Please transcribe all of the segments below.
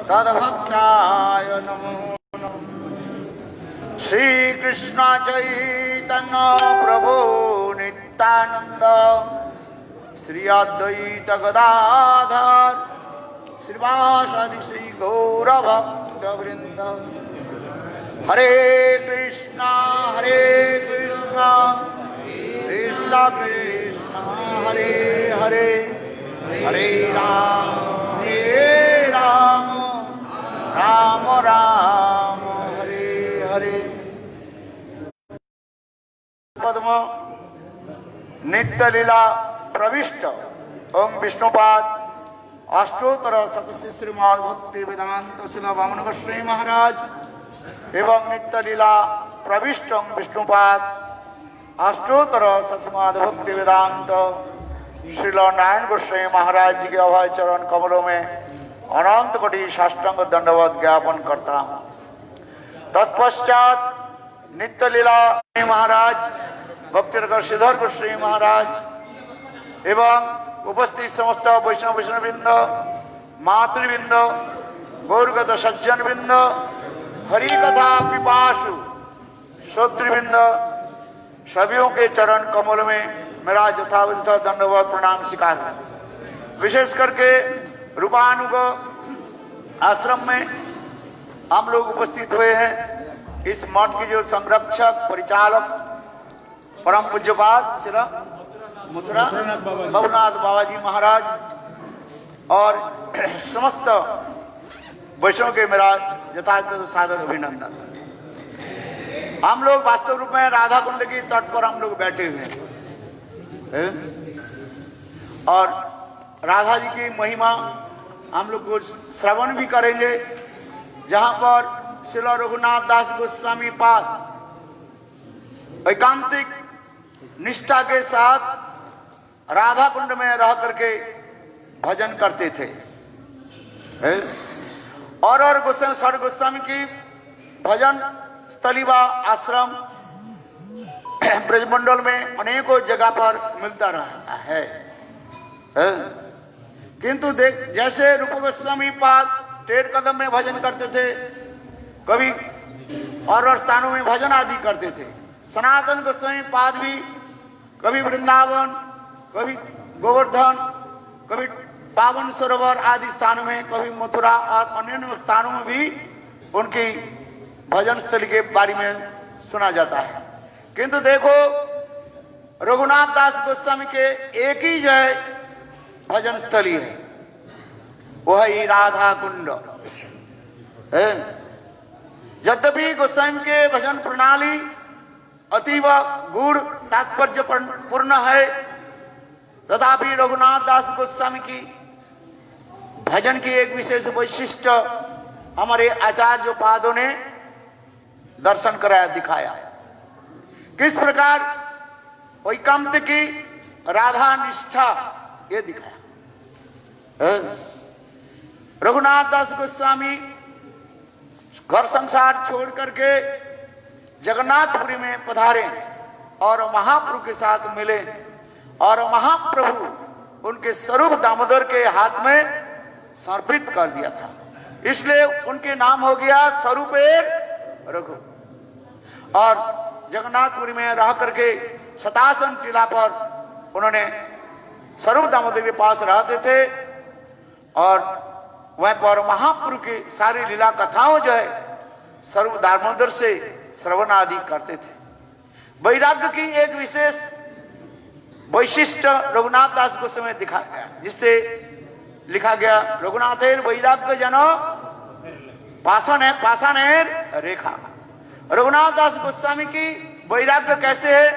तद्भक्ताय नमो नमः। श्री कृष्ण चैतन्य प्रभु नित्यानंद श्री अद्वैत गदाधर श्रीवासादि श्री गौर भक्त वृंद। हरे कृष्णा कृष्ण कृष्ण हरे हरे, हरे राम राम राम हरे हरे। पद्म नित्य लीला प्रविष्ट ओम विष्णुपाद अष्टोत्तर शतसी श्रीमद् भक्ति वेदांत शिला वामन गोस्वामी महाराज एवं नित्य लीला प्रविष्ट ओम विष्णुपाद अष्टोत्तर सतमद भक्ति वेदांत श्रील नारायण गोस्वामी महाराज जी के अभय चरण कमलों में अनंत कोटि साष्टांग दंडवत ज्ञापन करता हूँ। तत्पश्चात नित्य लीला महाराज भक्तिनगर श्रीधर गोस्वामी महाराज एवं उपस्थित समस्त वैष्णव वृंद, मातृवृंद, गौरगत सज्जन वृंद, हरि कथा पिपासु श्रोतृवृंद सभीयों के चरण कमल में मेरा यथावत दंडवत प्रणाम स्वीकार है। विशेष करके रूपानुग आश्रम में हम लोग उपस्थित हुए हैं। इस मठ के जो संरक्षक परिचालक परम पूज्यपाद श्री मथुरा बाबूनाथ बाबा जी महाराज और समस्त वैष्णव के मेरा यथावत सादर अभिनंदन। हम लोग वास्तव रूप में राधा कुंड की तट पर हम लोग बैठे हुए हैं और राधा जी की महिमा हम लोग को श्रवण भी करेंगे, जहां पर श्रील रघुनाथ दास गोस्वामी पाद एकांतिक निष्ठा के साथ राधा कुंड में रह करके भजन करते थे। और गोस्वामी सर गोस्वामी की भजन स्थली व आश्रम ब्रजमंडल में अनेकों जगह पर मिलता रहा है। किंतु देख जैसे रूप गोस्वामी पाद टेढ़ कदम में भजन करते थे, कभी और स्थानों में भजन आदि करते थे। सनातन गोस्वामी पाद भी कभी वृंदावन, कभी गोवर्धन, कभी पावन सरोवर आदि स्थानों में, कभी मथुरा और अन्य स्थानों में भी उनकी भजन स्थली के बारे में सुना जाता है। किंतु देखो रघुनाथ दास गोस्वामी के एक ही जय भजन स्थली है, वही राधा कुंड है। यद्यपि गोस्वामी के भजन प्रणाली अतीव गूढ़ तात्पर्य पूर्ण है, तथापि रघुनाथ दास गोस्वामी की भजन की एक विशेष वैशिष्ट हमारे आचार्य पादों ने दर्शन कराया, दिखाया। किस प्रकार वैकांत की राधा निष्ठा ये दिखाया। रघुनाथ दास गोस्वामी घर संसार छोड़ करके जगन्नाथपुरी में पधारे और महाप्रभु के साथ मिले और महाप्रभु उनके स्वरूप दामोदर के हाथ में समर्पित कर दिया था, इसलिए उनके नाम हो गया स्वरूपेर रघु। और जगन्नाथपुरी में रह करके शतासन टीला पर उन्होंने स्वरूप दामोदर के पास रहते थे और वहीं पर महाप्रभु की सारी लीला कथाओं जो है स्वरूप दामोदर से श्रवण आदि करते थे। वैराग्य की एक विशेष वैशिष्ट रघुनाथ दास गोस्वामी में दिखा गया, जिससे लिखा गया रघुनाथेर वैराग्य जनो पाषाणेर रेखा। रघुनाथ दास गोस्वामी की वैराग्य कैसे है,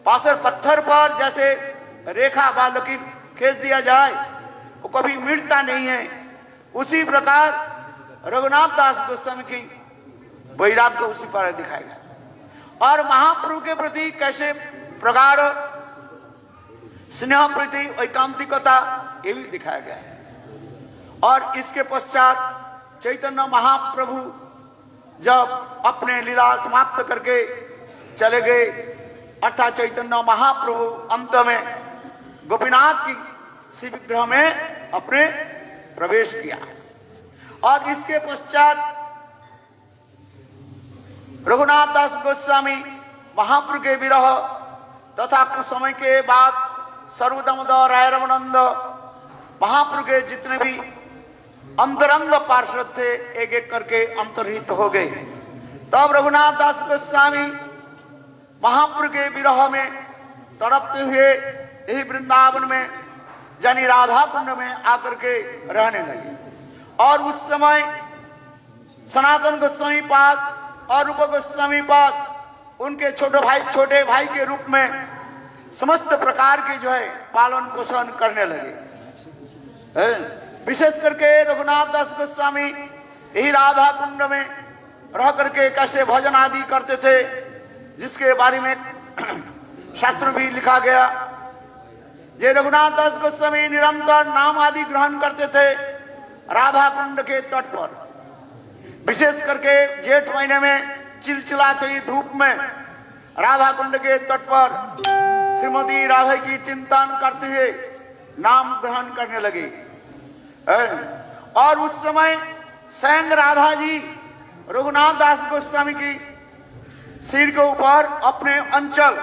पाषाण पत्थर पर जैसे रेखा व लकीर खींच दिया जाए वो कभी मिटता नहीं है, उसी प्रकार रघुनाथ दास गोस्वामी की वैराग्य उसी पर दिखाएगा। और महाप्रभु के प्रति कैसे प्रगाढ़ स्नेह प्रति एकांतिकता ये भी दिखाया गया है। और इसके पश्चात चैतन्य महाप्रभु जब अपने लीला समाप्त करके चले गए, अर्थात चैतन्य महाप्रभु अंत में गोपीनाथ की श्री विग्रह में अपने प्रवेश किया और इसके पश्चात रघुनाथ दास गोस्वामी महाप्रभु के विरह तथा कुछ समय के बाद सर्वदामोदर राय रमानंद महाप्रभु के जितने भी अंतरंग पार्षद थे एक एक करके अंतर्हित हो गए। तब रघुनाथ दास गोस्वामी महाप्रभु के विरह में तड़पते हुए यही वृंदावन में यानी राधा कुंड में आकर के रहने लगे। और उस समय सनातन गोस्वामी पाद और रूप गोस्वामी पाद उनके छोटे भाई के रूप में समस्त प्रकार के जो है पालन पोषण करने लगे। विशेष करके रघुनाथ दास गोस्वामी यही राधा कुंड में रह करके कैसे भजन आदि करते थे, जिसके बारे में शास्त्र भी लिखा गया। जे रघुनाथ दास गोस्वामी निरंतर नाम आदि ग्रहण करते थे राधा कुंड के तट पर। विशेष करके जेठ महीने में चिलचिलाते धूप में राधा कुंड के तट पर श्रीमती राधा की चिंतन करते हुए नाम ग्रहण करने लगे। और उस समय स्वयं राधा जी रघुनाथ दास गोस्वामी की सिर के ऊपर अपने अंचल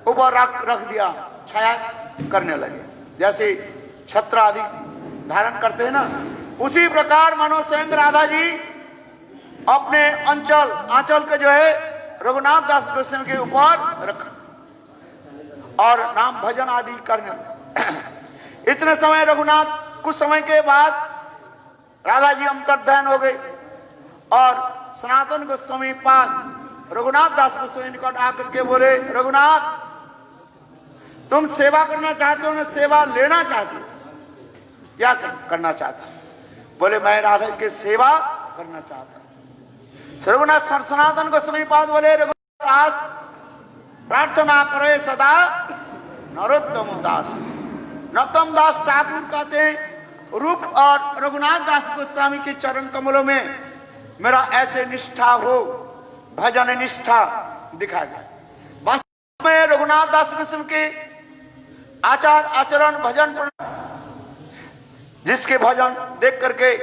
ऊपर रख दिया, छाया करने लगे, जैसे छत्र आदि धारण करते हैं ना, उसी प्रकार मानो स्वयं राधा जी अपने आंचल के जो है रघुनाथ दास गोस्वामी के ऊपर रख और नाम भजन आदि करने। इतने समय रघुनाथ कुछ समय के बाद राधा जी अंतर्ध्यान हो गए और सनातन गोस्वामी पाद रघुनाथ दास गोस्वामी निकट आकर के बोले, रघुनाथ तुम सेवा करना चाहते हो ना सेवा लेना चाहते हो? क्या करना चाहते हो? बोले मैं राधा जी की सेवा करना चाहता हूं। रघुनाथ सनातन गोस्वामी पाद बोले, रघुनाथ प्रार्थना करे सदा नरोत्तम दास। नरोत्तम दास ठाकुर कहते हैं रूप और रघुनाथ दास गोस्वामी के चरण कमलों में मेरा ऐसे निष्ठा हो, भजन निष्ठा दिखा गया। वास्तव में रघुनाथ दास गोस्वामी के आचार आचरण भजन जिसके भजन देख करके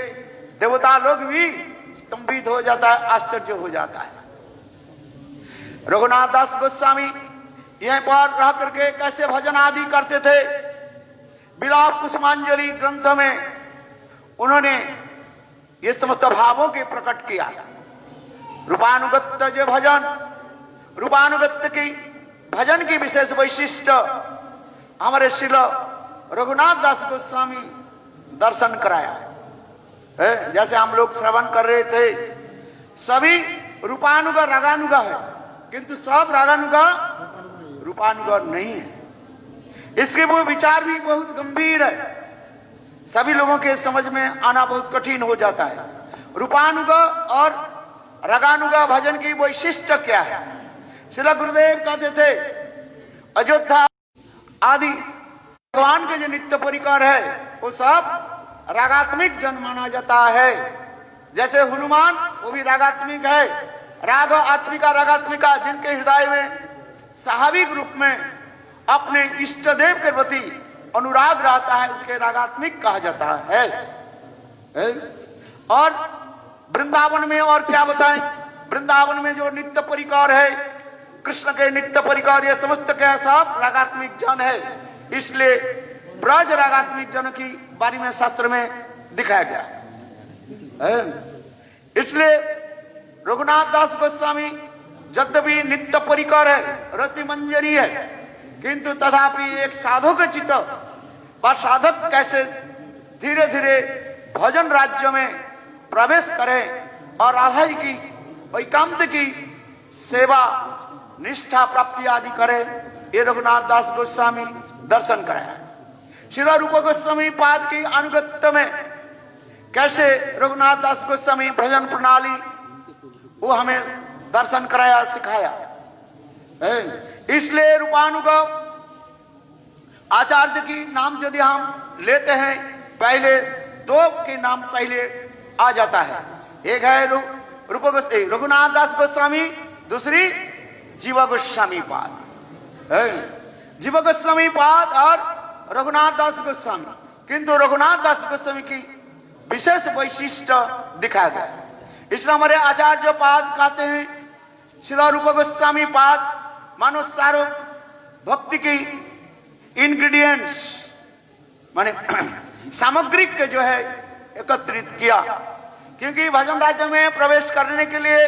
देवता लोग भी स्तंभित हो जाता है, आश्चर्य हो जाता है। रघुनाथ दास गोस्वामी यहीं पर रह करके कैसे भजन आदि करते थे। विलाप कुसुमांजलि ग्रंथ में उन्होंने ये समस्त भावों के प्रकट किया। रूपानुगत जो भजन, रूपानुगत की भजन की विशेष वैशिष्ट हमारे श्री रघुनाथ दास गोस्वामी दर्शन कराया। जैसे हम लोग श्रवण कर रहे थे, सभी रूपानुगा रागानुगा है, किंतु सब रागानुगा रूपानुगा नहीं है। इसके वो विचार भी बहुत गंभीर है, सभी लोगों के समझ में आना बहुत कठिन हो जाता है। रूपानुगा और रागानुगा भजन की वैशिष्ट क्या है? श्रील गुरुदेव कहते थे अयोध्या आदि भगवान के जो नित्य परिकर है वो सब रागात्मिक जन माना जाता है। जैसे हनुमान वो भी रागात्मिक है, राग आत्मिका रागात्मिका, जिनके हृदय में स्वाभाविक रूप में अपने इष्ट देव के प्रति अनुराग रहता है, उसके रागात्मिक कहा जाता है। और वृंदावन में और क्या बताएं, वृंदावन में जो नित्य परिकर है, कृष्ण के नित्य परिकर, ये समस्त के सब रागात्मिक जन है। इसलिए ब्रज रागात्मिक जन की बारे में शास्त्र में दिखाया गया। इसलिए रघुनाथ दास गोस्वामी यद्यपि नित्य परिकर है, रति मंजरी है, किंतु तथापि एक साधक चित्त व साधक कैसे धीरे धीरे भजन राज्य में प्रवेश करे और राधा जी की एकांत की सेवा निष्ठा प्राप्ति आदि करे, ये रघुनाथ दास गोस्वामी दर्शन कराया। श्रील रूप गोस्वामी पाद की अनुगत्य में कैसे रघुनाथ दास गोस्वामी भजन प्रणाली वो हमें दर्शन कराया, सिखाया। इसलिए रूपानुगव आचार्य की नाम यदि हम लेते हैं, पहले दो के नाम पहले आ जाता है। एक है रूप गोस्वामी रघुनाथ दास गोस्वामी, दूसरी जीव गोस्वामी पाद। जीव गोस्वामी पाद और रघुनाथ दास गोस्वामी, किंतु रघुनाथ दास गोस्वामी की विशेष वैशिष्ट दिखाया गया। इसलिए हमारे आचार्य पाद कहते हैं, श्रील रूप गोस्वामी पाद, मानो सारो भक्ति की इंग्रेडिएंट्स माने सामग्री के जो है एकत्रित किया, क्योंकि भजन राज्य में प्रवेश करने के लिए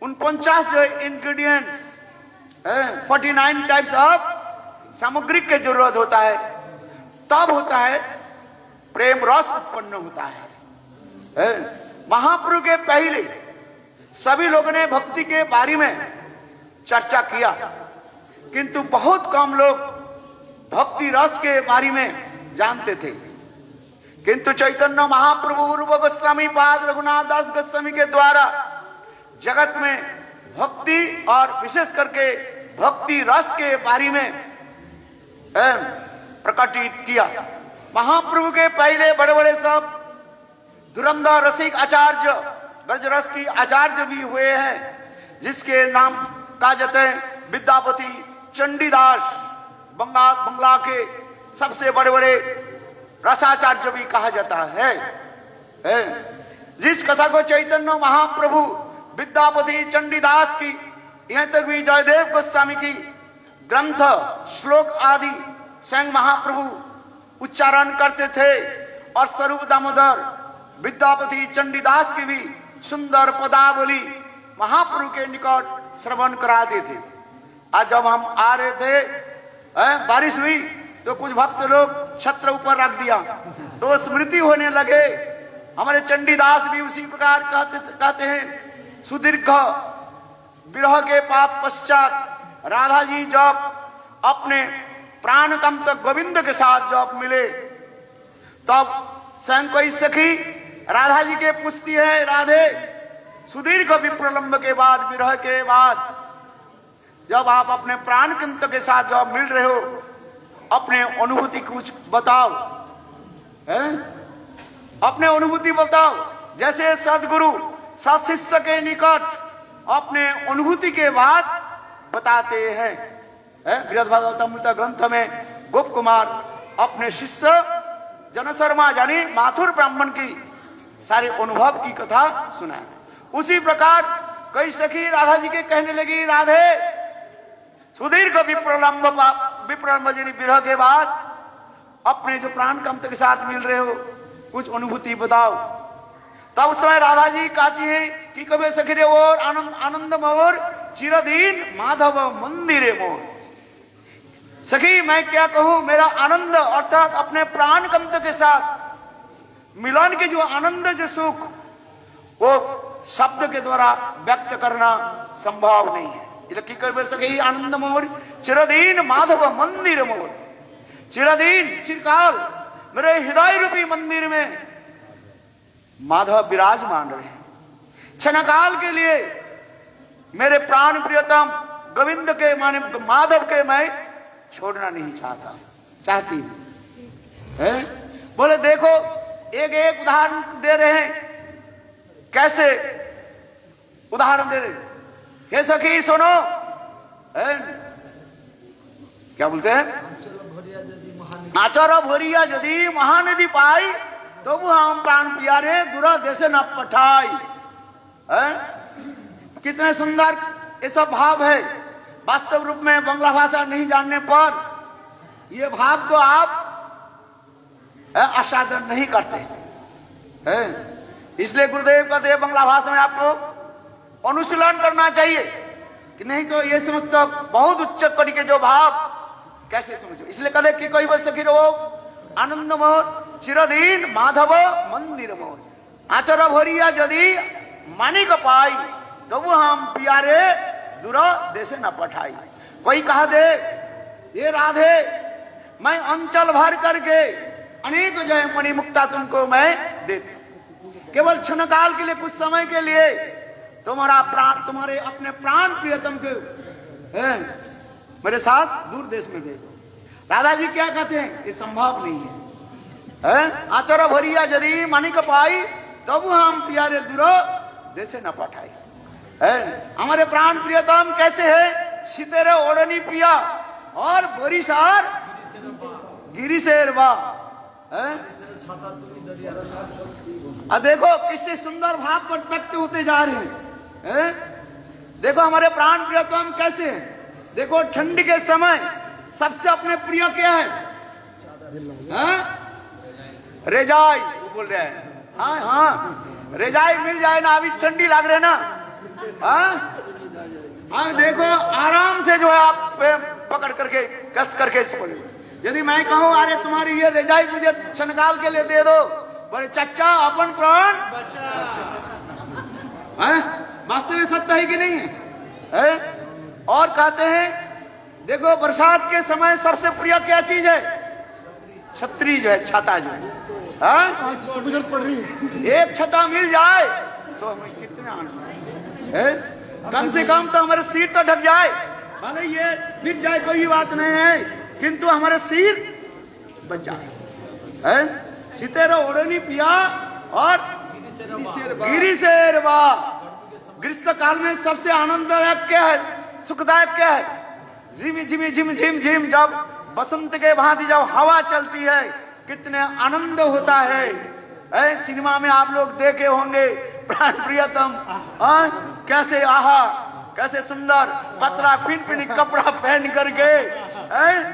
49 जो इंग्रेडिएंट्स 49 टाइप्स ऑफ सामग्री की जरूरत होता है, तब होता है प्रेम रस उत्पन्न होता है। महाप्रभु के पहले सभी लोगों ने भक्ति के बारे में चर्चा किया, किंतु बहुत कम लोग भक्ति रस के बारे में जानते थे। किंतु चैतन्य महाप्रभु रूप गोस्वामी पाद रघुनाथ दास गोस्वामी के द्वारा जगत में भक्ति और विशेष करके भक्ति रस के बारे में प्रकटित किया। महाप्रभु के पहले बड़े बड़े सब धुरंधर रसिक आचार्य, ब्रजरस की आचार्य भी हुए हैं, जिसके नाम कहा जाते हैं विद्यापति चंडीदास, बंगला के सबसे बड़े बड़े रसाचार्य भी कहा जाता है। जिस कथा को चैतन्य महाप्रभु विद्यापति चंडीदास की, यहां तक भी जयदेव गोस्वामी की ग्रंथ श्लोक आदि स्वयं महाप्रभु उच्चारण करते थे, और स्वरूप दामोदर विद्यापति चंडीदास की भी सुंदर पदावली महाप्रभु के निकट श्रवण कराते थे। आज जब हम आ रहे थे, बारिश हुई तो कुछ भक्त लोग छत्र ऊपर रख दिया, तो स्मृति होने लगे। हमारे चंडीदास भी उसी प्रकार कहते हैं, सुदीर्घ विरह के पाप पश्चात राधा जी जब अपने प्राणतम तक गोविंद के साथ जब मिले, तब स्वयं कोई सखी राधा जी के पूछती है, राधे सुदीर्घ विप्रलंब के बाद, विरह के बाद जब आप अपने प्राणतंत्र के साथ जब मिल रहे हो, अपने अनुभूति कुछ बताओ, अपने अनुभूति बताओ। जैसे सदगुरु सत शिष्य के निकट अपने अनुभूति के बाद बताते हैं। बृहद भागवतामृत ग्रंथ में गोप कुमार अपने शिष्य जन शर्मा यानी माथुर ब्राह्मण की सारे अनुभव की कथा सुनाए। उसी प्रकार कई सखी राधा जी के कहने लगी, राधे सुदीर्घ विप्रलंब विरह के बाद अपने जो प्राण कंत के साथ मिल रहे हो, कुछ अनुभूति बताओ। तब उस समय राधा जी कहती हैं कि कबे सखी रे और आनंद मोर चिरदीन माधव मंदिरे मोर। सखी मैं क्या कहूं, मेरा आनंद अर्थात अपने प्राण कंत के साथ मिलन के जो आनंद जो सुख, वो शब्द के द्वारा व्यक्त करना संभव नहीं है। की कर सके आनंद मोर चिरदीन माधव मंदिर मोर। चिरदीन चिरकाल मेरे हृदय रूपी मंदिर में माधव विराजमान रहे। क्षणकाल के लिए मेरे प्राण प्रियतम गोविंद के माने माधव के मैं छोड़ना नहीं चाहती है। बोले देखो एक एक उदाहरण दे रहे हैं। कैसे उदाहरण दे रहे? हे सखी सुनो, क्या बोलते हैं, आचर भोरिया यदि महानदी पाई तो वो हम प्राण प्यारे दूरा देश न पठाई। कितने सुंदर ये सब भाव है। वास्तव रूप में बंगला भाषा नहीं जानने पर ये भाव को आप आस्वादन नहीं करते। इसलिए गुरुदेव कहते हैं बंगला भाषा में आपको अनुशीलन करना चाहिए, कि नहीं तो ये समझते बहुत उच्च कोटि के जो भाव कैसे समझो। इसलिए कहते कि कोई बोल सखी रहो आनंद मोर चिरदीन माधव मंदिर मोर। आचर भोरिया यदि मानिक पाई तो वो हम प्यारे दूर देश न पठाई। कोई कहा दे ये राधे मैं अंचल भर करके अनेक जय मणि मुक्ता तुमको मैं देती, केवल क्षण काल के लिए, कुछ समय के लिए तुम्हारा प्राण, तुम्हारे अपने प्राण प्रियतम के मेरे साथ दूर देश में भेजो। राधा जी क्या कहते हैं, ये संभव नहीं है। आचर भरिया यदि मानिक पाई तब हम प्यारे दूर देश न पठाई। हमारे प्राण प्रियतम कैसे है, सितेरे ओढ़नी पिया और बोरीसार गिरी शेरवा। देखो किससे सुंदर भाव पर व्यक्त होते जा रहे हैं। देखो हमारे प्राण प्रियतम कैसे हैं। देखो ठंड के समय सबसे अपने प्रिय क्या है? रेजाई, वो बोल रहे हैं। हाँ हाँ, रेजाई मिल जाए ना, अभी ठंडी लग रही है ना। हाँ देखो आराम से जो है आप पकड़ करके कस करके इसको। यदि मैं कहूँ अरे तुम्हारी ये रेजाई मुझे छनकाल के लिए दे दो, बोले चच्चा अपन प्राण वास्तव में सत्य है कि नहीं है? और कहते हैं देखो बरसात के समय सबसे प्रिय क्या चीज है? छतरी जो है, छाता जो है। पड़ रही है। एक छता मिल जाए तो हमें कितना आनंद है। कम से कम तो हमारे सिर तो ढक जाए, भले ये बिक जाए कोई बात नहीं है, किंतु हमारे सिर बच जाए। सितेरो ओढ़नी पिया और गिरी शेरवा। ग्रीष्म काल में सबसे आनंददायक क्या है, सुखदायक क्या है? झिम झिम झिम झिम झिम, जब बसंत के भांति जब हवा चलती है कितने आनंद होता है। सिनेमा में आप लोग देखे होंगे प्राण प्रियतम कैसे आहा कैसे सुंदर पतला फिन फिन कपड़ा पहन करके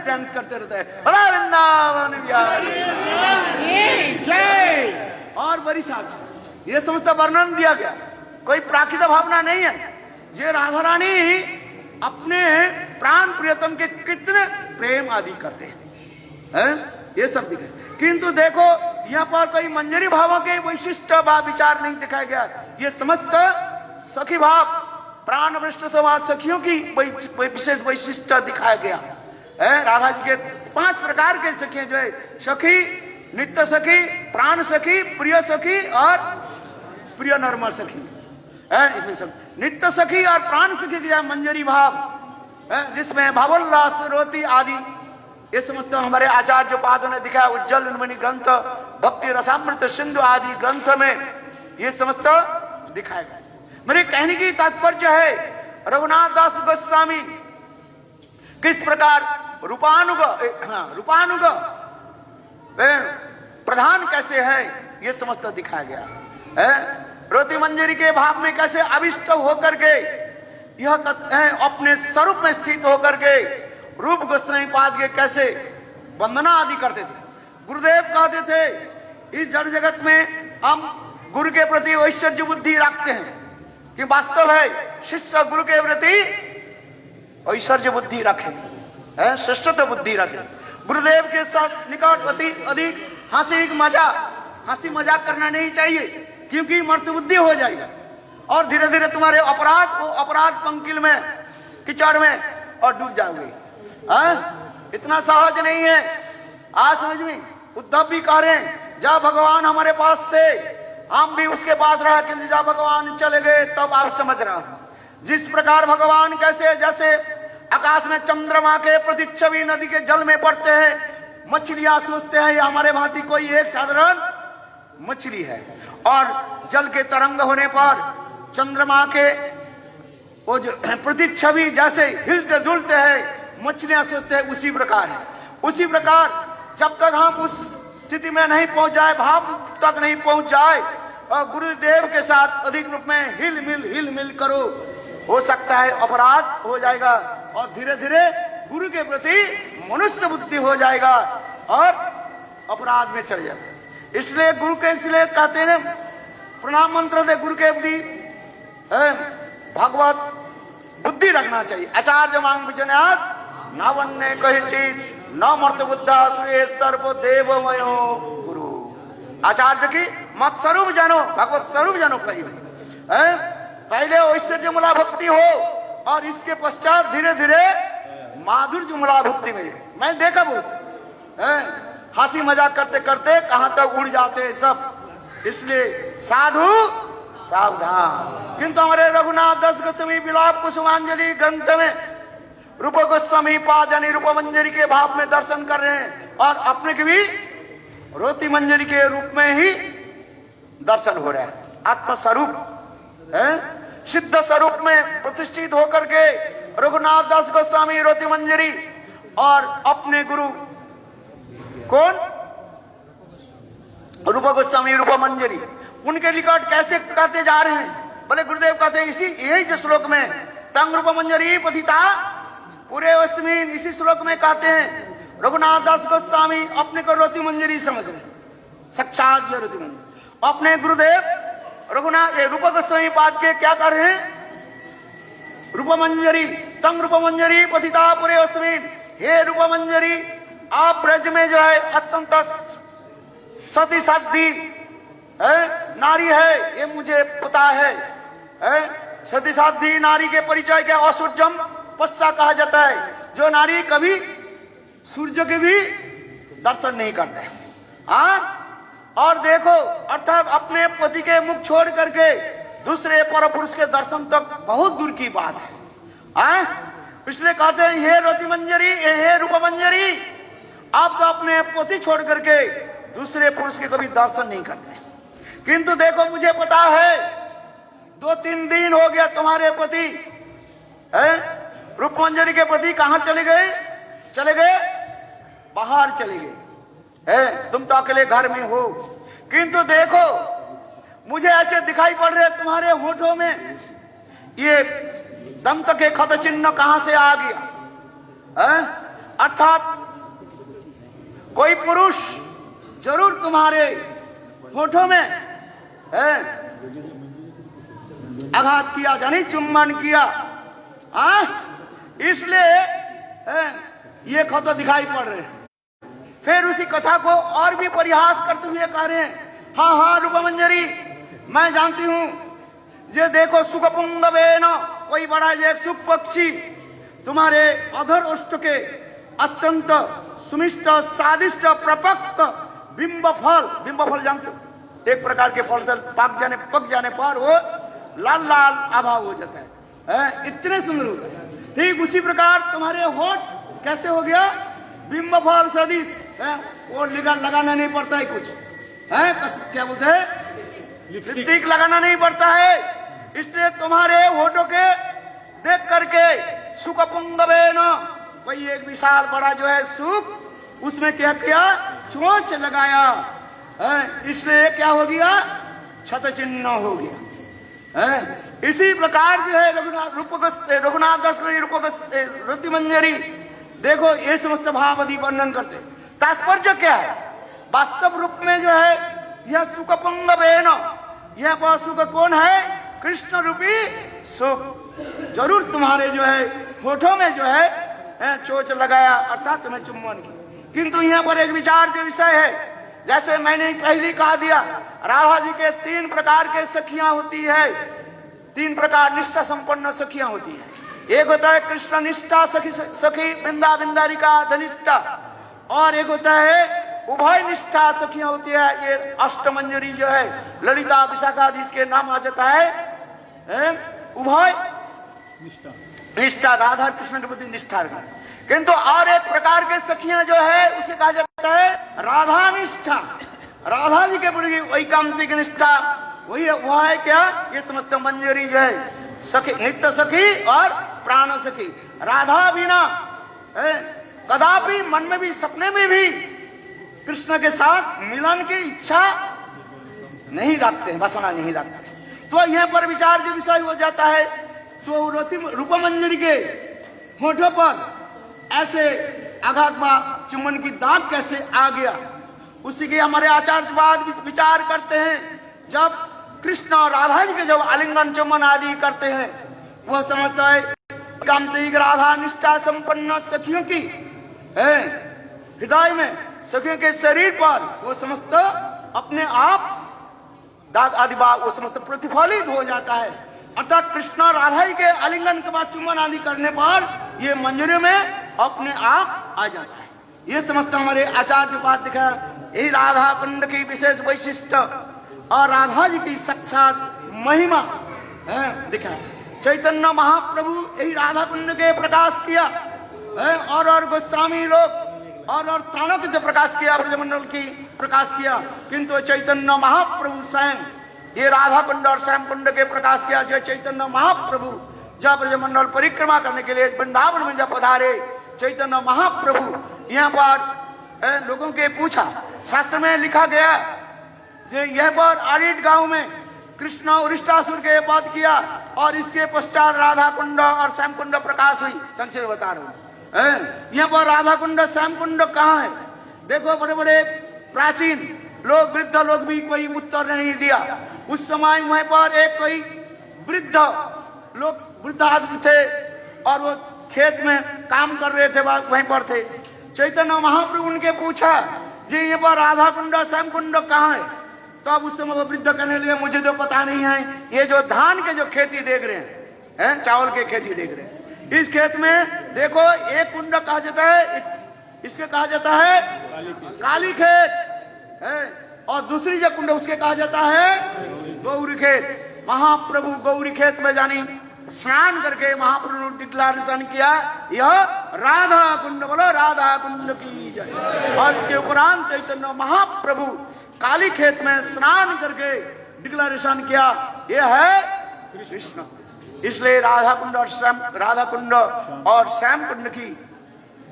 डांस करते रहते हैं। बड़ा वृंदावन बिहारी जय। और बड़ी साच ये समस्त वर्णन दिया गया, कोई प्राकृतिक भावना नहीं है। ये राधा रानी अपने प्राण प्रियतम के कितने प्रेम आदि करते हैं, ये सब दिखे। किंतु देखो यहाँ पर कोई मंजरी भावों के वैशिष्ट भाव विचार नहीं दिखाया गया। ये समस्त सखी भाव प्राण वृष्ट समाज सखियों की विशेष वैशिष्ट दिखाया गया है। राधा जी के 5 प्रकार के सखी जो है, सखी, नित्य सखी, प्राण सखी, प्रिय सखी और प्रिय नरमा सखी है। इसमें सब नित्य सखी और प्राण सखी की मंजरी भाव है, जिसमें भावोल्लास रोती आदि ये समस्त हमारे आचार्य पादों ने दिखाया। उज्जवल उन्मणि ग्रंथ, भक्ति रसामृत सिंधु आदि ग्रंथ में ये समस्त दिखाया गया। मेरे कहने की तात्पर्य है रघुनाथ दास गोस्वामी किस प्रकार रूपानुग रूपानुग प्रधान कैसे है, ये समस्त दिखाया गया है। रोती मंजरी के भाव में कैसे अभिष्ट होकर के यह अपने स्वरूप में स्थित होकर के रूप गोस्वामी पाद के कैसे वंदना आदि करते थे। गुरुदेव कहते थे इस जड़ जगत में हम गुरु के प्रति ऐश्वर्य बुद्धि रखते हैं कि वास्तव है शिष्य गुरु के प्रति ऐश्वर्य बुद्धि रखे, श्रेष्ठता बुद्धि रखे। गुरुदेव के साथ निकट अधिक हंसी मजाक करना नहीं चाहिए, क्योंकि मर्त्य बुद्धि हो जाएगा और धीरे धीरे तुम्हारे अपराध पंकिल में कीचड़ में और डूब जाओगे। इतना सहज नहीं है। आज समझ में उद्धव भी कह रहे हैं जब भगवान हमारे पास थे हम भी उसके पास रहा, किंतु जब भगवान चले गए तब आप समझ रहा। जिस प्रकार भगवान कैसे जैसे आकाश में चंद्रमा के प्रतिच्छवि नदी के जल में पड़ते हैं, मछलियां सोचते हैं ये हमारे भांति कोई एक साधारण मछली है, और जल के तरंग होने पर चंद्रमा के वो जो प्रतिच्छवि जैसे हिलते डुलते हैं मछलियां सोचते हैं, उसी प्रकार है। उसी प्रकार जब तक हम उस स्थिति में नहीं पहुंच जाए, भाव तक नहीं पहुंच जाए और गुरुदेव के साथ अधिक रूप में हिल मिल करो, हो सकता है अपराध हो जाएगा और धीरे धीरे गुरु के प्रति मनुष्य बुद्धि हो जाएगा और अपराध में चल जाएगा। इसलिए गुरु के इसलिए कहते हैं प्रणाम मंत्र दे गुरु के प्रति भगवत बुद्धि रखना चाहिए। आचार्य मांग विजनाथ न वन्य कही चीज न मर्त बुद्धा श्रेय सर्व देवमयो गुरु। आचार्य की मत स्वरूप जानो, भगवत स्वरूप जानो। पहले ऐश्वर्य मूला भक्ति हो और इसके पश्चात धीरे धीरे माधुर्य मूला भक्ति में। मैं देखा बहुत हंसी मजाक करते करते कहां तक उड़ जाते हैं सब, इसलिए साधु सावधान। किंतु हमारे रघुनाथ दास गोस्वामी विलाप कुसुमांजलि ग्रंथ में रूप गोस्वामी पाद यानी रूप मंजरी के भाव में दर्शन कर रहे हैं और अपने के भी रोती मंजरी के रूप में ही दर्शन हो रहा है। आत्मस्वरूप सिद्ध स्वरूप में प्रतिष्ठित होकर के रघुनाथ दास गोस्वामी रोती मंजरी और अपने गुरु कौन रूप गोस्वामी रूप मंजरी उनके निकट कैसे कहते जा रहे हैं? बोले गुरुदेव कहते हैं इसी यही जो श्लोक में तंग रूप मंजरी पतिता पूरे अस्मिन, इसी श्लोक में कहते हैं रघुनाथ दास गोस्वामी अपने को रति मंजरी समझ रहे, साक्षात ये रति मंजरी अपने गुरुदेव रघुनाथ रूप गोस्वामी पाद के क्या कर रहे हैं? रूप मंजरी तंग रूप मंजरी पतिता पूरे अस्मिन, हे रूप मंजरी आप ब्रज में जो है अत्यंत सती साध्वी नारी है, ये मुझे पता है। सती साध्वी नारी के परिचय के असुरजम पश्चा कहा जाता है, जो नारी कभी सूर्य के भी दर्शन नहीं करते। और देखो अर्थात अपने पति के मुख छोड़ करके दूसरे पर पुरुष के दर्शन तक बहुत दूर की बात है। इसलिए कहते हैं हे रति मंजरी, हे रूप मंजरी, आप तो अपने पति छोड़ करके दूसरे पुरुष के कभी दर्शन नहीं करते। किंतु देखो मुझे पता है 2-3 दिन हो गया तुम्हारे पति रूप मंजरी के पति कहां चले गए? चले गए बाहर चले गए, तुम तो अकेले घर में हो। किंतु देखो मुझे ऐसे दिखाई पड़ रहे तुम्हारे होठों में ये दंत के खत चिन्ह कहां से आ गया? अर्थात कोई पुरुष जरूर तुम्हारे होठों में आघात किया, जानी चुम्बन किया, इसलिए ये खत दिखाई पड़ रहे हैं। फिर उसी कथा को और भी परिहास करते हुए कह रहे हैं हाँ हाँ रूप मंजरी मैं जानती हूं, ये देखो सुखपुंगवेन, कोई बड़ा एक सुख पक्षी तुम्हारे अधर ओष्ठ के अत्यंत सुमिष्ट स्वादिष्ट प्रपक्क बिंब फल जानते हो, एक प्रकार के फल पक जाने पर वो लाल लाल आभा हो जाता है, इतने सुंदर होता है। ठीक उसी प्रकार तुम्हारे होठ कैसे हो गया? बिंब फल सदिश, वो लगाना नहीं पड़ता है कुछ, क्या बोलते हैं? लिपस्टिक लगाना नहीं पड़ता है। इसलिए तुम्हारे होठों के देख करके सुख पुंगवेन, कोई एक विशाल बड़ा जो है सुख, उसमें क्या किया? चोंच लगाया, इसलिए क्या हो गया? क्षत चिन्ह हो गया। इसी प्रकार जो है रघुनाथ दास रति मंजरी देखो ये समस्त भावादि वर्णन करते। तात्पर्य क्या है? वास्तव रूप में जो है यह सुख पुंगवेन, यह सुख कौन है? कृष्ण रूपी सुख जरूर तुम्हारे जो है होठों में जो है चोच लगाया, अर्थात तुम्हें चुम्बन की। किंतु यहाँ पर एक विचार जो विषय है, जैसे मैंने पहले कहा दिया, राधा जी के 3 प्रकार के सखियां होती है, 3 प्रकार निष्ठा संपन्न सखियां होती है। एक होता है कृष्ण निष्ठा सखी वृंदा वृंदारिका धनिष्ठा, और एक होता है उभय निष्ठा सखियां होती है। ये अष्टमंजरी जो है ललिता विशाखा आदि इसके नाम आ जाता है उभय निष्ठा, राधा कृष्ण के प्रति निष्ठा। किंतु और एक प्रकार के सखियां जो है उसे कहा जाता है राधा निष्ठा, राधा जी के प्रति वैकांतिक निष्ठा। वही वह है क्या? ये समस्त मंजरी जो है सखी, नित्य सखी और प्राण सखी। राधा बिना कदापि मन में भी सपने में भी कृष्ण के साथ मिलन की इच्छा नहीं रखते हैं, वासना नहीं रखते। तो यहाँ पर विचार जो विषय हो जाता है, तो रूप मंजरी के होठों पर ऐसे आघात चुम्बन की दाग कैसे आ गया? उसी के हमारे आचार्यवाद विचार करते हैं। जब कृष्ण और राधा जी के जब आलिंगन चुम्बन आदि करते हैं, वह समझता है कामतिक राधा निष्ठा संपन्न सखियों की हृदय में, सखियों के शरीर पर वो समस्त अपने आप दाग आदि वो समस्त प्रतिफलित हो जाता है। अर्थात कृष्ण और राधा जी के आलिंगन के बाद चुम्बन आदि करने पर ये मंजरी में अपने आप आ जाता है। ये समस्त हमारे आचार्य बात दिखा। यही राधा कुंड की विशेष वैशिष्ट और राधा जी की साक्षात महिमा दिखा। चैतन्य महाप्रभु यही राधा कुंड के प्रकाश किया, और गोस्वामी लोग और स्थानों के प्रकाश किया, ब्रजमंडल की प्रकाश किया। किंतु चैतन्य महाप्रभु स्वयं ये राधा कुंड और श्याम कुंड के प्रकाश किया। जो चैतन्य महाप्रभु जब ब्रजमंडल परिक्रमा करने के लिए वृंदावन में जब पधारे, चैतन्य महाप्रभु यहाँ पर लोगों के पूछा, शास्त्र में लिखा गया यह पर आरिट गांव में कृष्ण उरिष्टासुर के वध किया और इसके पश्चात राधा कुंड और श्याम कुंड प्रकाश हुई। संक्षेप बता रहा हूँ। यहाँ पर राधा कुंड श्याम कुंड कहाँ है? देखो बड़े बड़े प्राचीन लोग, वृद्ध लोग भी कोई उत्तर नहीं दिया। उस समय वहीं पर एक कोई वृद्ध लोग, वृद्ध आदमी थे और वो खेत में काम कर रहे थे, वहीं पर थे। चैतन्य महाप्रभु उनके पूछा जी यहाँ पर राधा कुंड श्याम कुंड कहाँ है? तो अब उस समय वो वृद्ध कहने लगे मुझे तो पता नहीं है, ये जो धान के जो खेती देख रहे हैं, चावल के खेती देख रहे हैं, इस खेत में देखो एक कुंड कहा जाता है, इसके कहा जाता है काली खेत है, और दूसरी जो कुंड उसके कहा जाता है गौरी खेत। महाप्रभु गौरी खेत में जानी स्नान करके महाप्रभु ने डिक्लेरेशन किया यह राधा कुंड, बोलो राधा कुंड की जय। और इसके उपरांत चैतन्य महाप्रभु काली खेत में स्नान करके डिक्लेरेशन किया यह है कृष्ण। इसलिए राधा कुंड और श्याम कुंड की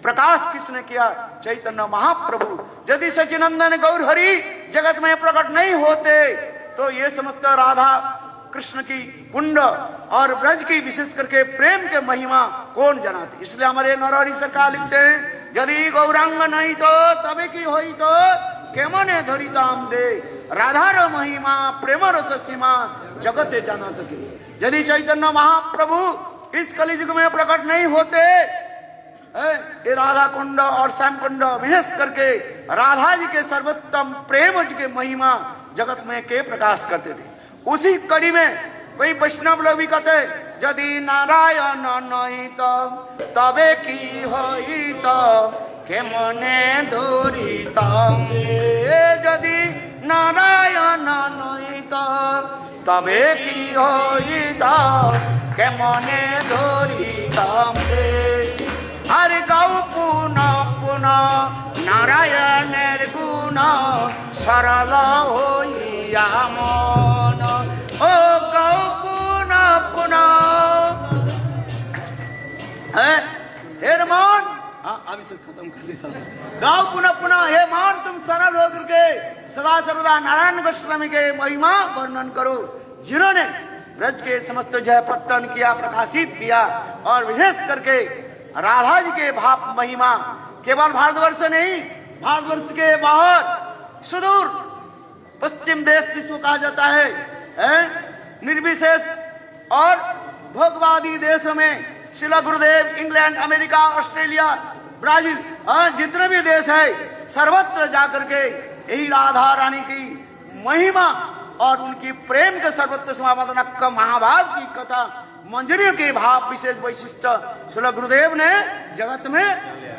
प्रकाश किसने किया? चैतन्य महाप्रभु। यदि सच्चिनंदन गौर हरि जगत में प्रकट नहीं होते तो ये समस्त राधा कृष्ण की कुंड और ब्रज की विशेष करके प्रेम के महिमा कौन जनाते? इसलिए हमारे नरहरि सरकार लिखते हैं यदि गौरांग नहीं तो तबे की होई तो केमने धरिताम दे, राधार महिमा प्रेम रस सीमा जगत जानत के। यदि चैतन्य महाप्रभु इस कलियुग में प्रकट नहीं होते, ये राधा कुंड और श्याम कुंड विशेष करके राधा जी के सर्वोत्तम प्रेम जी के महिमा जगत में के प्रकाश करते थे। उसी कड़ी में कोई वैष्णव लोग भी कहते यदि नारायण नहीं तो तबे की होई तो केमने धरिताम दे, यदि नारायण नहीं तो तबे की होई तो केमने धरिताम दे। हरि गाऊ पुनः पुनः नारायणेर गुण सरल হইয়া মন, ও গাও পুনः পুনः हे मन, अभी से खत्म कर देता हूँ। गाओ पुनः पुनः हे मन तुम सरल होकर के सदा सर्वदा नारायण गोस्वामी के महिमा वर्णन करो, जिन्होंने ब्रज के समस्त जय पत्तन किया, प्रकाशित किया और विशेष करके राधा जी के भाव महिमा केवल भारतवर्ष नहीं, भारतवर्ष के बाहर सुदूर पश्चिम देश जिसको कहा जाता है, निर्विशेष और भोगवादी देशों में शिला गुरुदेव, इंग्लैंड, अमेरिका, ऑस्ट्रेलिया, ब्राजील, जितने भी देश है सर्वत्र जाकर के यही राधा रानी की महिमा और उनकी प्रेम के सर्वत्र समाधान का महाभाव की कथा, मंजरियों के भाव विशेष वैशिष्ट शिला गुरुदेव ने जगत में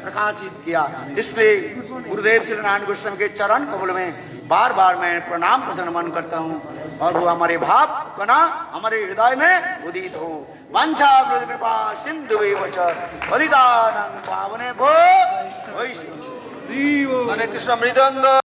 प्रकाशित किया। इसलिए गुरुदेव श्री नारायण गोस्वामी के चरण कमल में बार बार मैं प्रणाम प्रदान मन करता हूँ और वो हमारे भाव कना हमारे हृदय में उदित हो। वांछा कृपा सिंधु पतितानां पावने भो। हरे कृष्ण मृदंग।